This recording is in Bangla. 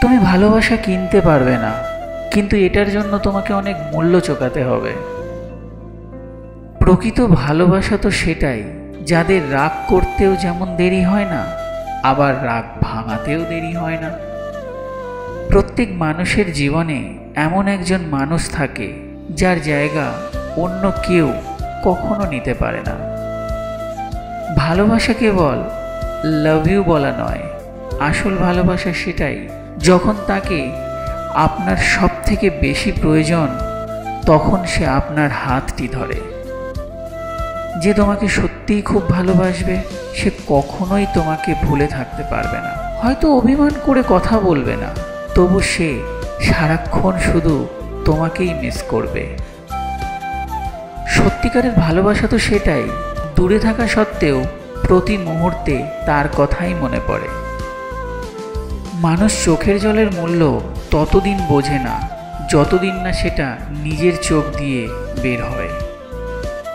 তুমি ভালোবাসা কিনতে পারবে না, কিন্তু এটার জন্য তোমাকে অনেক মূল্য চোকাতে হবে। প্রকৃত ভালোবাসা তো সেটাই যাদের রাগ করতেও যেমন দেরি হয় না, আবার রাগ ভাঙাতেও দেরি হয় না। প্রত্যেক মানুষের জীবনে এমন একজন মানুষ থাকে যার জায়গা অন্য কেউ কখনো নিতে পারে না। ভালোবাসা কেবল লাভ ইউ বলা নয়, আসল ভালোবাসা সেটাই যখন তাকে আপনার সব থেকে বেশি প্রয়োজন তখন সে আপনার হাতটি ধরে। যে তোমাকে সত্যিই খুব ভালোবাসবে সে কখনোই তোমাকে ভুলে থাকতে পারবে না। হয়তো অভিমান করে কথা বলবে না, তবু সে সারাক্ষণ শুধু তোমাকেই মিস করবে। সত্যিকারের ভালোবাসা তো সেটাই, দূরে থাকা সত্ত্বেও প্রতি মুহূর্তে তার কথাই মনে পড়ে। মানুষ চোখের জলের মূল্য ততদিন বোঝে না যতদিন না সেটা নিজের চোখ দিয়ে বের হয়।